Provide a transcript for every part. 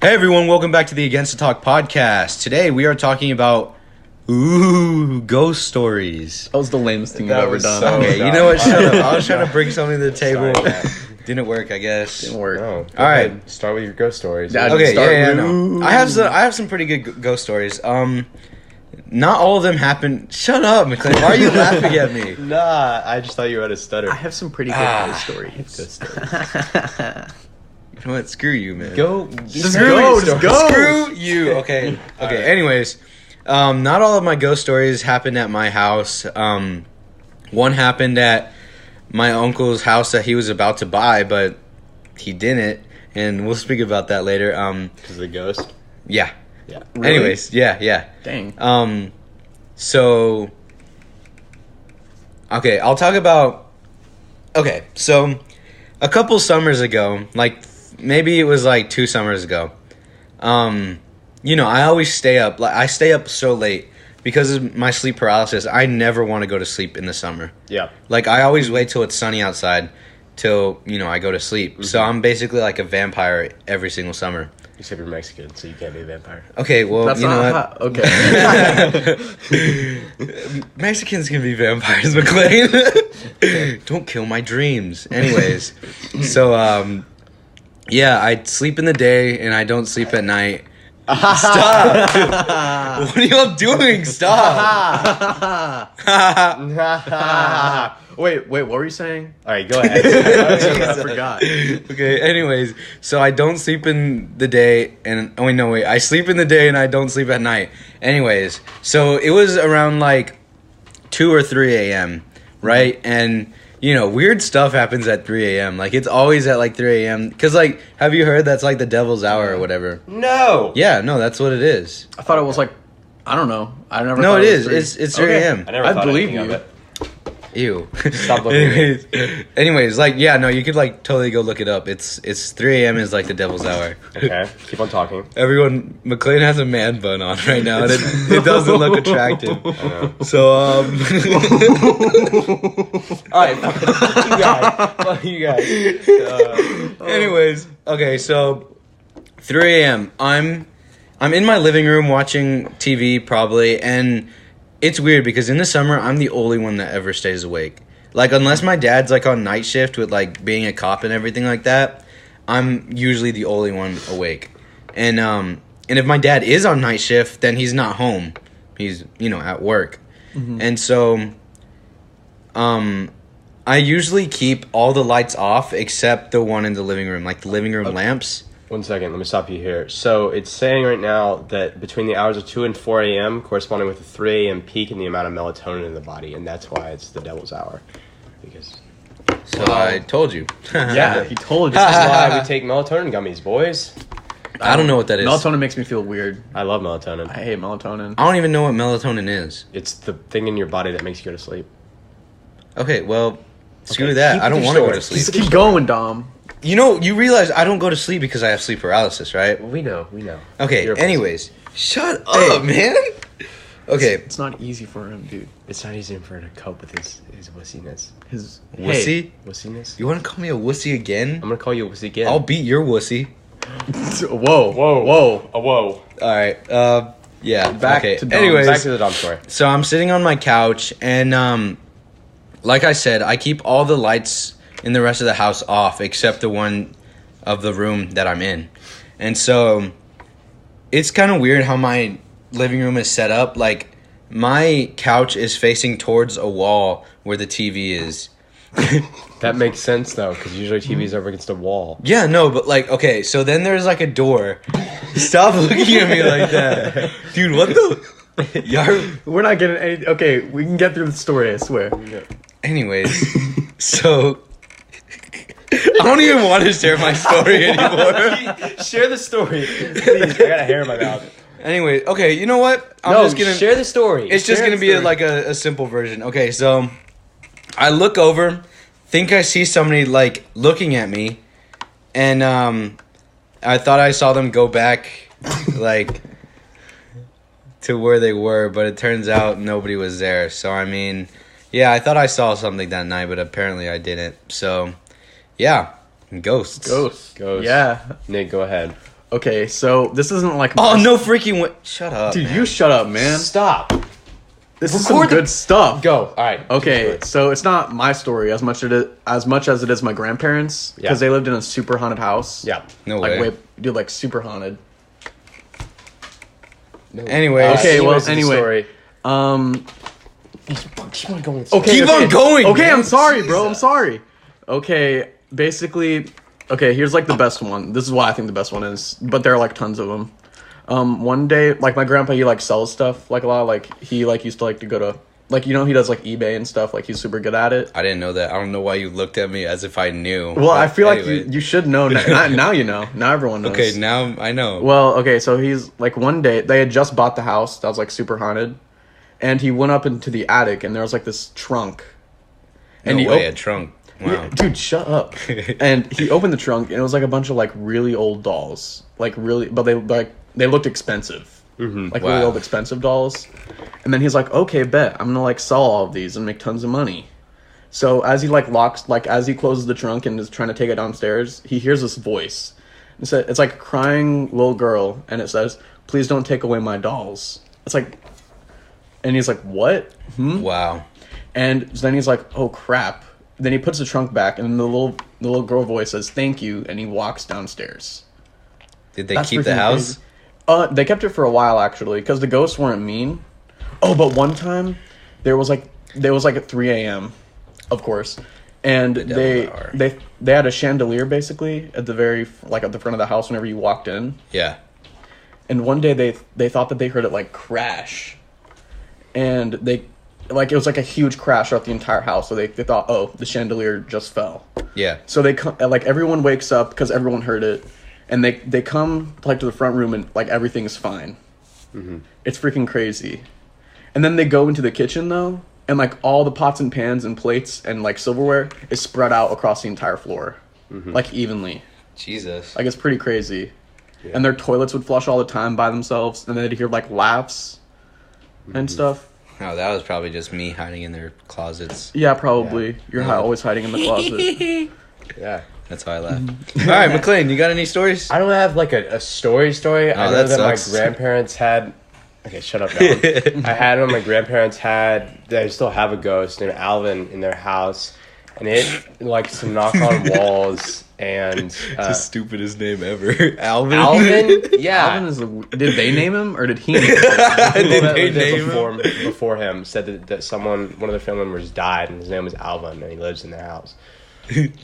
Hey everyone, welcome back to the Against the Talk podcast. Today we are talking about ghost stories. That was the lamest thing That I've ever was done. so Okay, you know what? Shut up. I was trying to bring something to the table. Sorry, man. Didn't work, I guess. Didn't work. No. All right. Start with your ghost stories. That- Okay, Start yeah, with- no. I have some pretty good ghost stories. Not all of them happen. Shut up, McLean. Why are you laughing at me? Nah, I just thought you had a stutter. I have some pretty good ghost stories. Ghost stories. You know what? Screw you, man. Go. Just go. Screw you. Okay. All right. Anyways, not all of my ghost stories happened at my house. One happened at my uncle's house that he was about to buy, but he didn't, and we'll speak about that later. Because of the ghost. Yeah. Yeah. Really? Anyways, yeah. Dang. So. Okay, I'll talk about. Okay, so a couple summers ago, like maybe it was like 2 summers ago. I always stay up. Like I stay up so late because of my sleep paralysis. I never want to go to sleep in the summer. Yeah. Like I always wait till it's sunny outside till, I go to sleep. Mm-hmm. So I'm basically like a vampire every single summer. Except you're Mexican, so you can't be a vampire. Okay, well, That's you know not what? Okay. Mexicans can be vampires, McLean. Don't kill my dreams. Anyways, so yeah, I sleep in the day and I don't sleep at night. Stop! What are y'all doing? Stop! Wait, what were you saying? All right, go ahead. I forgot. Okay, anyways, so I don't sleep in the day and I sleep in the day and I don't sleep at night. Anyways, so it was around like 2 or 3 a.m., right? And weird stuff happens at 3 a.m. Like it's always at like 3 a.m. Cuz like have you heard that's like the devil's hour or whatever? No. Yeah, no, that's what it is. I thought it was like, I don't know. I never. No, thought it was is. three. It's 3 Okay. a.m. I never I thought believe anything you. of it. Ew. Stop looking at me. anyways, like yeah, no, you could like totally go look it up. It's 3 a.m. is like the devil's hour. Okay, keep on talking. Everyone, McLean has a man bun on right now, and it doesn't look attractive. I know. So, All right, fuck you guys. anyways, okay, so 3 a.m. I'm in my living room watching TV probably, and it's weird because in the summer I'm the only one that ever stays awake. Like unless my dad's like on night shift with like being a cop and everything like that, I'm usually the only one awake. And if my dad is on night shift, then he's not home. He's, at work. Mm-hmm. And so I usually keep all the lights off except the one in the living room, like the living room lamps. 1 second, let me stop you here. So it's saying right now that between the hours of 2 and 4 a.m. corresponding with the 3 a.m. peak in the amount of melatonin in the body, and that's why it's the devil's hour. Because So I told you. Yeah, he told you. this is why we take melatonin gummies, boys. I don't know what that is. Melatonin makes me feel weird. I love melatonin. I hate melatonin. I don't even know what melatonin is. It's the thing in your body that makes you go to sleep. Okay, well, screw Okay, that. keep I don't with want your to go to story. sleep. Just keep going, Dom. You realize I don't go to sleep because I have sleep paralysis, right? We know. Okay, You're a pussy. anyways. Shut up, man. Okay, It's not easy for him, dude. It's not easy for him to cope with his wussiness. His wussy? Wussiness? You want to call me a wussy again? I'm gonna call you a wussy again. I'll beat your wussy. Whoa, whoa. Oh, whoa. Alright, yeah. Back okay. to Dom. Anyways, Back to the Dom story. so I'm sitting on my couch, and like I said, I keep all the lights in the rest of the house off except the one of the room that I'm in. And so it's kind of weird how my living room is set up. Like my couch is facing towards a wall where the TV is. That makes sense though, because usually TV's over against a wall. Yeah, no, but like, okay, so then there's like a door. Stop looking at me like that. Dude, what the? Y'all. We're not getting any. Okay, we can get through the story, I swear. Anyways, so I don't even want to share my story anymore. Share the story, please. I got a hair in my mouth. Anyway, okay, you know what? I'm No, just gonna share the story. It's just Share gonna the be story. like a simple version. Okay, so I look over, think I see somebody like looking at me, and I thought I saw them go back like to where they were, but it turns out nobody was there. So I mean, yeah, I thought I saw something that night, but apparently I didn't. So yeah, ghosts. Ghosts. Ghosts. Yeah. Nick, go ahead. Okay, so this isn't like. Oh, no freaking way. Shut up. Dude, man. you shut up, man. Stop. This is some Record the- good stuff. Go. All right. Okay, so it's not my story as much as it is my grandparents because Yeah. they lived in a super haunted house. Yeah. No Like way. dude, like super haunted. No. Anyways. Okay, well, anyways, the anyway. story. Keep on going. with the story. Okay, Keep on going, Okay, man. I'm sorry, bro. I'm Jesus. sorry. Okay, basically, okay. Here's like the best one. This is why I think the best one is, but there are like tons of them. One day, like my grandpa, he like sells stuff like a lot. Like he like used to like to go to like he does like eBay and stuff. Like he's super good at it. I didn't know that. I don't know why you looked at me as if I knew. Well, I But feel like anyway. you should know now. Now you know. Now everyone knows. Okay, now I know. Well, okay, so he's like one day they had just bought the house that was like super haunted, and he went up into the attic and there was like this trunk. no And he way, op- a trunk. Wow. Yeah, dude, shut up. And he opened the trunk and it was like a bunch of like really old dolls, like really, but they looked expensive, like really Wow. old expensive dolls. And then he's like, okay, bet I'm gonna like sell all of these and make tons of money. So as he as he closes the trunk and is trying to take it downstairs, he hears this voice. It's like a crying little girl, and it says, "Please don't take away my dolls." It's like, and he's like, "What?" Wow. And then he's like, "Oh crap!" Then he puts the trunk back, and the little girl voice says, "Thank you," and he walks downstairs. Did they That's keep the freaking house? crazy. They kept it for a while actually, because the ghosts weren't mean. Oh, but one time there was like at 3 a.m. Of course, and devil hour. they had a chandelier basically at the at the front of the house whenever you walked in. Yeah. And one day they thought that they heard it like crash, and it was like a huge crash throughout the entire house. So they thought, oh, the chandelier just fell. Yeah. So they like everyone wakes up because everyone heard it, and they come like to the front room and like everything is fine. It's freaking crazy. And then they go into the kitchen though, and like all the pots and pans and plates and like silverware is spread out across the entire floor, like evenly. Jesus. Like it's pretty crazy. And their toilets would flush all the time by themselves, and then they'd hear like laughs and stuff. Oh, that was probably just me hiding in their closets. Yeah, probably. You're always hiding in the closet. Yeah. That's why I laughed. All right, McLean, you got any stories? I don't have like a story. I know that that sucks. my grandparents had. Okay, shut up, Alan. I had when my grandparents had. They still have a ghost named Alvin in their house, and it likes to knock on walls and. It's the stupidest name ever. Alvin? Alvin, yeah. Alvin is did they name him or did he name him? People that Did they lived there name him? before him said that one of their family members died, and his name was Alvin, and he lives in their house.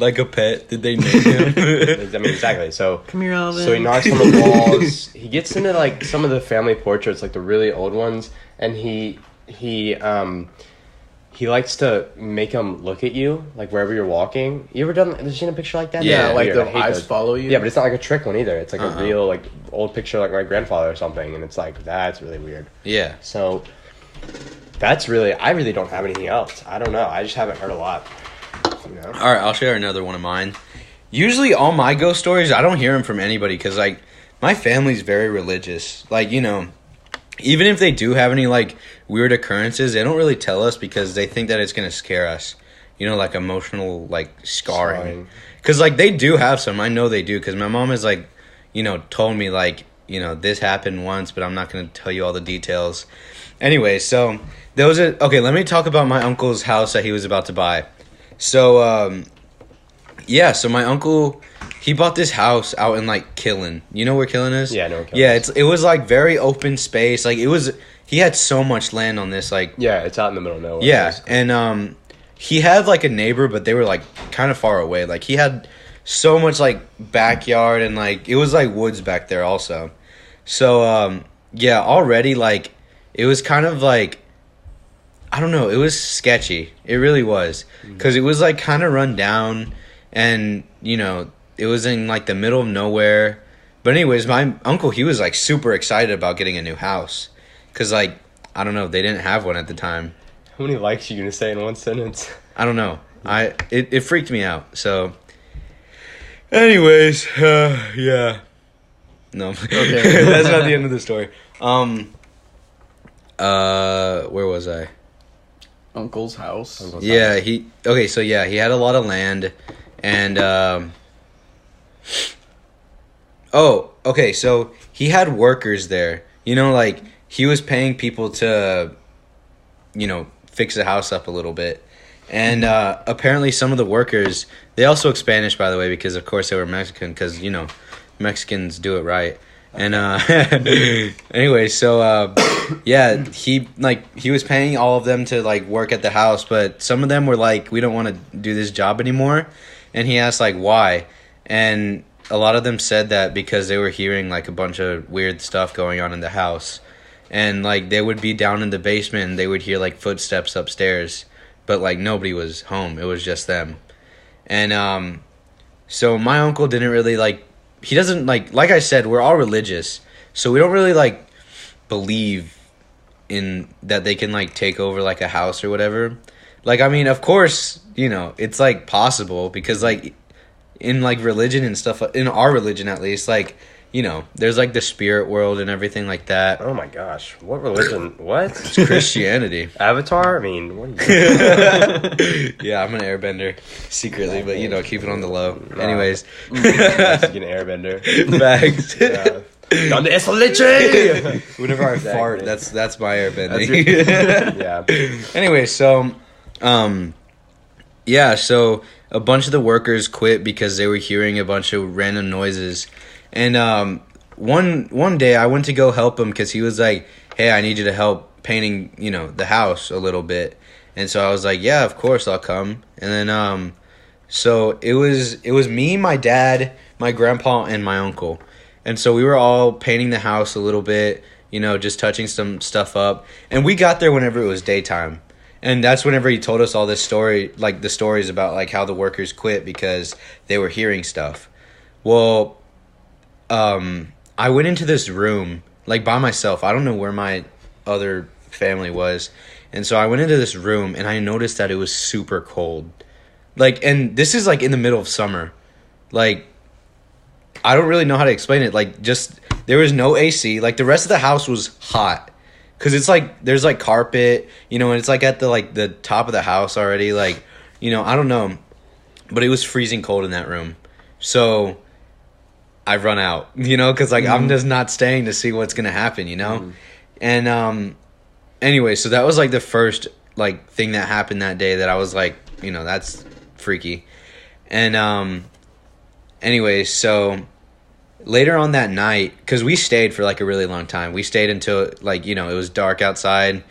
Like a pet? Did they name him? I mean, exactly. So Come here, Alvin. So he knocks on the walls. He gets into like some of the family portraits, like the really old ones, and he likes to make them look at you, like wherever you're walking. You ever done? Have you seen a picture like that? Yeah, Yeah, like weird. the I hate eyes those. follow you. Yeah, but it's not like a trick one either. It's like Uh-uh. a real like old picture, like my grandfather or something, and it's like that's really weird. Yeah. So that's really. I really don't have anything else. I don't know. I just haven't heard a lot. You know. All right, I'll share another one of mine. Usually, all my ghost stories, I don't hear them from anybody because, like, my family's very religious. Like, you know, even if they do have any, like, weird occurrences, they don't really tell us because they think that it's going to scare us. You know, like, emotional, like, scarring. Because, like, they do have some. I know they do because my mom has, like, you know, told me, like, you know, this happened once, but I'm not going to tell you all the details. Anyway, so, there was a... Okay, let me talk about my uncle's house that he was about to buy. So, yeah, so my uncle, he bought this house out in, like, Killen. You know where Killen is? Yeah, I know where Killen Yeah, is. it was, like, very open space. Like, he had so much land on this, like... Yeah, it's out in the middle of nowhere. Yeah, basically. and, he had, like, a neighbor, but they were, like, kind of far away. Like, he had so much, like, backyard, and, like, it was, like, woods back there also. So, yeah, already, like, it was kind of, like... I don't know. It was sketchy. It really was. Because it was, like, kind of run down. And, you know, it was in, like, the middle of nowhere. But anyways, my uncle, he was, like, super excited about getting a new house. Because, like, I don't know. They didn't have one at the time. How many likes are you gonna say in one sentence? I don't know. It freaked me out. So, anyways, yeah. No. Okay. That's not the end of the story. Where was I? Uncle's house. Yeah, he had a lot of land, and Oh, okay. So he had workers there. You know, like he was paying people to, fix the house up a little bit. And apparently some of the workers, they all spoke Spanish, by the way, because of course they were Mexican, because, Mexicans do it right. And anyway, so yeah, he was paying all of them to like work at the house, but some of them were like, we don't want to do this job anymore. And he asked like why. And a lot of them said that because they were hearing like a bunch of weird stuff going on in the house. And like they would be down in the basement and they would hear like footsteps upstairs, but like nobody was home. It was just them. And so my uncle didn't really like, he doesn't like I said, we're all religious. So we don't really like believe in that they can like take over like a house or whatever. Like, I mean, of course, it's like possible because like in like religion and stuff, in our religion at least, like, there's like the spirit world and everything like that. Oh my gosh, what religion? What? It's Christianity. Avatar? I mean, what are you Yeah, I'm an airbender secretly, but keep it on the low. Anyways, Mexican airbender. Bags. Yeah. Donde es la leche? Whenever I Exactly. fart, that's my airbending. Yeah. Anyway, so yeah, so a bunch of the workers quit because they were hearing a bunch of random noises. And one day I went to go help him because he was like, hey, I need you to help painting, the house a little bit. And so I was like, yeah, of course I'll come. And then so it was me, my dad, my grandpa, and my uncle. And so we were all painting the house a little bit, just touching some stuff up. And we got there whenever it was daytime. And that's whenever he told us all this story, like the stories about like how the workers quit because they were hearing stuff. Well, I went into this room like by myself. I don't know where my other family was. And so I went into this room and I noticed that it was super cold. Like, and this is like in the middle of summer. Like, I don't really know how to explain it. Like, just, there was no AC. Like, the rest of the house was hot. Because it's like, there's like carpet, and it's like at the top of the house already. Like, I don't know. But it was freezing cold in that room. So I run out, because like I'm just not staying to see what's going to happen, And anyway, so that was like the first like thing that happened that day that I was like, that's freaky. And anyway, so later on that night, because we stayed for like a really long time. We stayed until like, it was dark outside.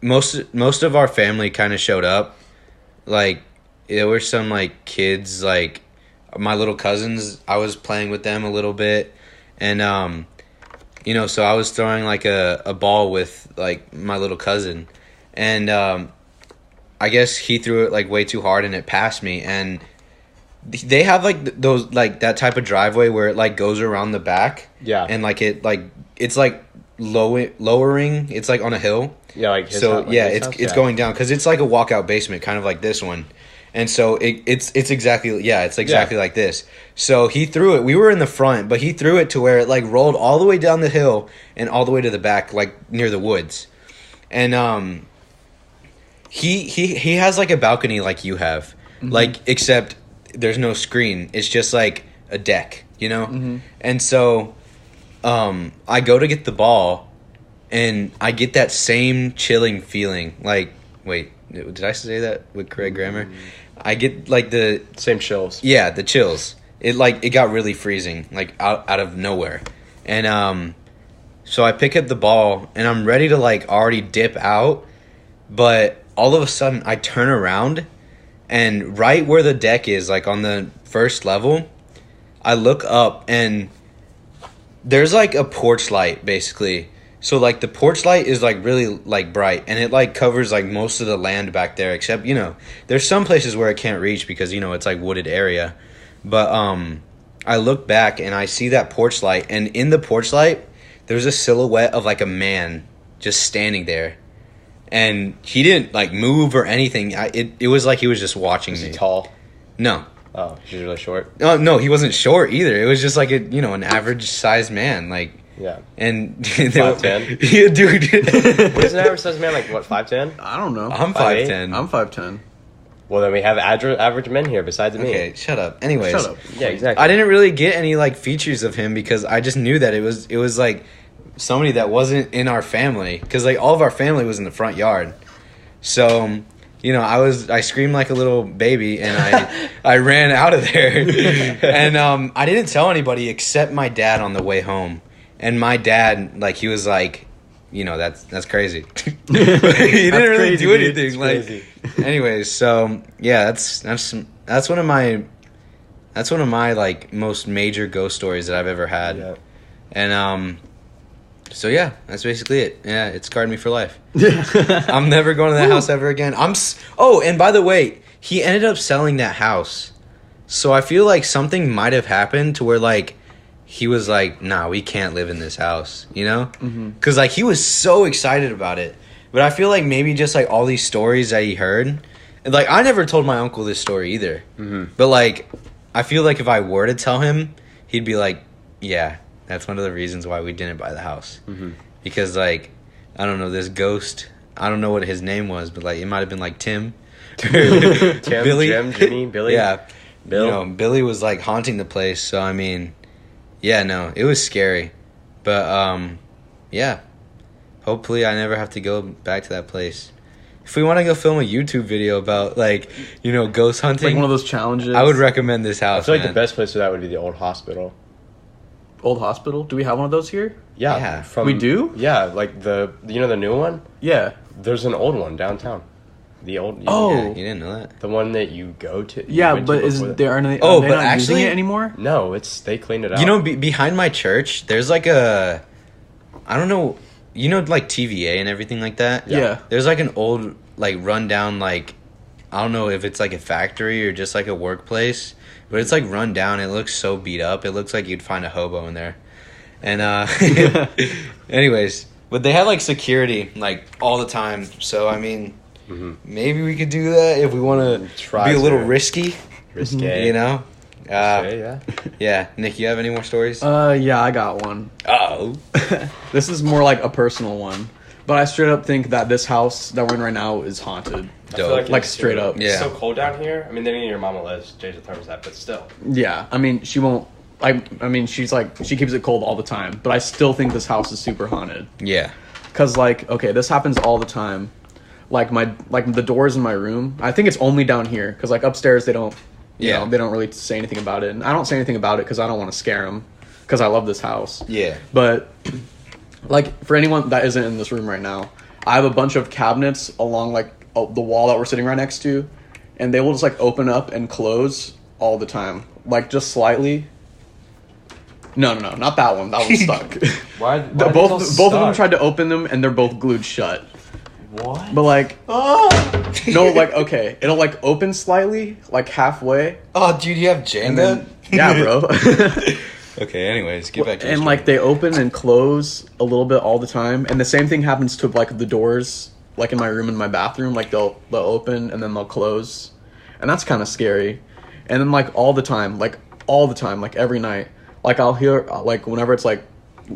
Most of our family kind of showed up. Like there were some like kids, like my little cousins, I was playing with them a little bit. And so I was throwing like a ball with like my little cousin. And I guess he threw it like way too hard and it passed me. And they have like those like that type of driveway where it like goes around the back. Yeah. And like it's like lowering. It's like on a hill. Yeah, like his so house, like yeah, his it's house? going down because it's like a walkout basement, kind of like this one. And so it's exactly like this. So he threw it. We were in the front, but he threw it to where it like rolled all the way down the hill and all the way to the back, like near the woods. And he has like a balcony like you have, like except there's no screen. It's just like a deck, And so I go to get the ball, and I get that same chilling feeling. Like, wait, did I say that with correct grammar? I get like the Same chills. Yeah, the chills. It got really freezing, like out of nowhere. And so I pick up the ball and I'm ready to like already dip out, but all of a sudden I turn around and right where the deck is, like on the first level, I look up and there's like a porch light basically. So like the porch light is like really like bright and it like covers like most of the land back there, except there's some places where it can't reach because it's like wooded area. But I look back and I see that porch light, and in the porch light there's a silhouette of like a man just standing there, and he didn't like move or anything. It was like he was just watching me. Is he tall? No. Oh, he's really short. Oh no, he wasn't short either. It was just like an average sized man, like. Yeah. And 5'10"? Yeah, dude. What is an average size man, like what, 5'10"? I don't know. I'm 5'8"? 5'10". I'm 5'10". Well, then we have average men here besides me. Okay, shut up. Anyways, Shut up. Yeah, exactly. I didn't really get any like features of him because I just knew that it was like somebody that wasn't in our family because like all of our family was in the front yard. So, you know, I screamed like a little baby and I ran out of there. And I didn't tell anybody except my dad on the way home. And my dad, like, he was like, you know, that's crazy. He didn't really crazy, do dude. anything. It's Like, crazy. anyways, so yeah, that's one of my like most major ghost stories that I've ever had. Yeah. And so yeah, that's basically it. Yeah, it scarred me for life. I'm never going to that house ever again. Oh, and by the way, he ended up selling that house. So I feel like something might have happened to where like he was like, "Nah, we can't live in this house," you know? Cuz like he was so excited about it. But I feel like maybe just like all these stories that he heard. And like I never told my uncle this story either. But like I feel like if I were to tell him, he'd be like, "Yeah, that's one of the reasons why we didn't buy the house." Because like I don't know, this ghost, I don't know what his name was, but like it might have been like Tim. Tim, Billy. Jim, Jimmy, Billy. Yeah. Bill. You know, Billy was like haunting the place, so I mean, yeah, no, it was scary. But yeah. Hopefully I never have to go back to that place. If we want to go film a YouTube video about like, you know, ghost hunting, Like one of those challenges. I would recommend this I house. feel like man. the best place for that would be the old hospital. Old hospital. Do we have one of those here? Yeah. Yeah. We do? Yeah, like the new one? Yeah. There's an old one downtown. The old Oh. Yeah, you didn't know that. the one that you go to. you Yeah, went to but is before there aren't they, Oh, are they but not actually- using it anymore? No, they cleaned it out. You know, behind my church, there's like a, I don't know, you know, like TVA and everything like that. Yeah. There's like an old, like rundown, like I don't know if it's like a factory or just like a workplace, but it's like run down. It looks so beat up. It looks like you'd find a hobo in there. And anyways, but they have like security like all the time. So I mean, maybe we could do that if we want to Try be a little to. risky. Risque. You know. Risque, yeah. Yeah, Nick, you have any more stories? Yeah, I got one. Oh. This is more like a personal one, but I straight up think that this house that we're in right now is haunted. I feel Dope. Like, it's straight up. Yeah. It's so cold down here. I mean, then your mama lives, change the thermostat, but still. Yeah, I mean, she won't. I mean, she's like, she keeps it cold all the time, but I still think this house is super haunted. Yeah. Cause like, okay, this happens all the time. Like the doors in my room. I think it's only down here, cause like upstairs they don't. You Yeah. know, they don't really say anything about it, and I don't say anything about it because I don't want to scare them, because I love this house. Yeah. But like for anyone that isn't in this room right now, I have a bunch of cabinets along like the wall that we're sitting right next to, and they will just like open up and close all the time, like just slightly. No, not that one. That one's stuck. Why? Both of them tried to open them, and they're both glued shut. What? But like, no, like okay, it'll like open slightly, like halfway, Oh, dude, you have and Jenga? then yeah, bro. Okay, anyways, get back to your And like they open and close a little bit all the time, and the same thing happens to like the doors, like in my room and my bathroom. Like they'll open and then they'll close, and that's kind of scary. And then like all the time, like every night, like I'll hear like whenever it's like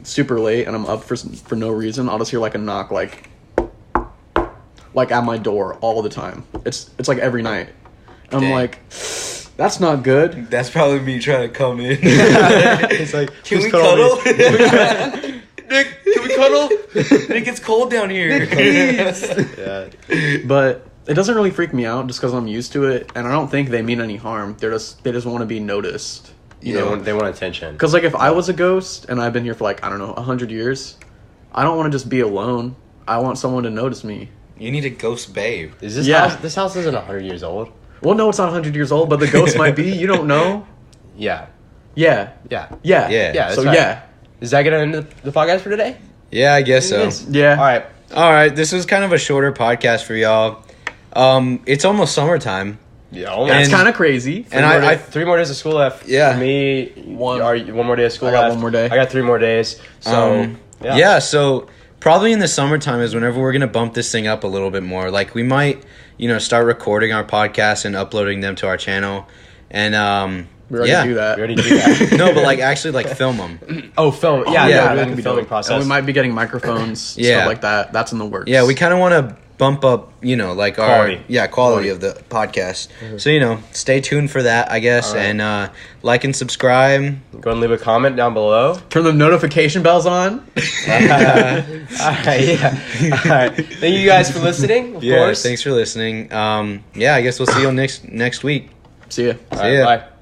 super late and I'm up for no reason, I'll just hear like a knock like at my door all the time. It's like every night. And I'm Dang. like, that's not good. That's probably me trying to come in. It's like, Can we just cuddle me. cuddle? Nick, can we cuddle? Nick, it's cold down here. Yeah. But it doesn't really freak me out just because I'm used to it, and I don't think they mean any harm. They just want to be noticed. You know, They want attention. because like if I was a ghost and I've been here for like I don't know 100 years, I don't want to just be alone. I want someone to notice me. You need a ghost babe. Is this Yeah. house? This house isn't 100 years old. Well, no, it's not 100 years old, but the ghost might be. You don't know. Yeah. Yeah, Yeah. yeah, Yeah. Yeah. So that's right. yeah, Is that gonna end the podcast for today? Yeah, I guess so. yeah. All right. All right, this was kind of a shorter podcast for y'all. It's almost summertime. Yeah. Only That's And- kind of crazy. And I 3 more days of school left. Yeah. For me, One. one more day of school I got left. one more day. I got 3 more days. So yeah, so probably in the summertime is whenever we're gonna bump this thing up a little bit more. Like we might, start recording our podcasts and uploading them to our channel, and We already yeah. do that. We already do that. No, but like actually like film them. Oh, film. Yeah, yeah, yeah. we Like can the be filming doing. process. And we might be getting microphones, Yeah. stuff like that. That's in the works. Yeah, we kind of want to bump up, you know, like Quality. our quality of the podcast. So, you know, stay tuned for that, I guess, All right. and like and subscribe. Go and leave a comment down below. Turn the notification bells on. All right, yeah. All right. Thank you guys for listening. Of Yeah, course. thanks for listening. Yeah, I guess we'll see you next week. See ya. All right, ya. bye.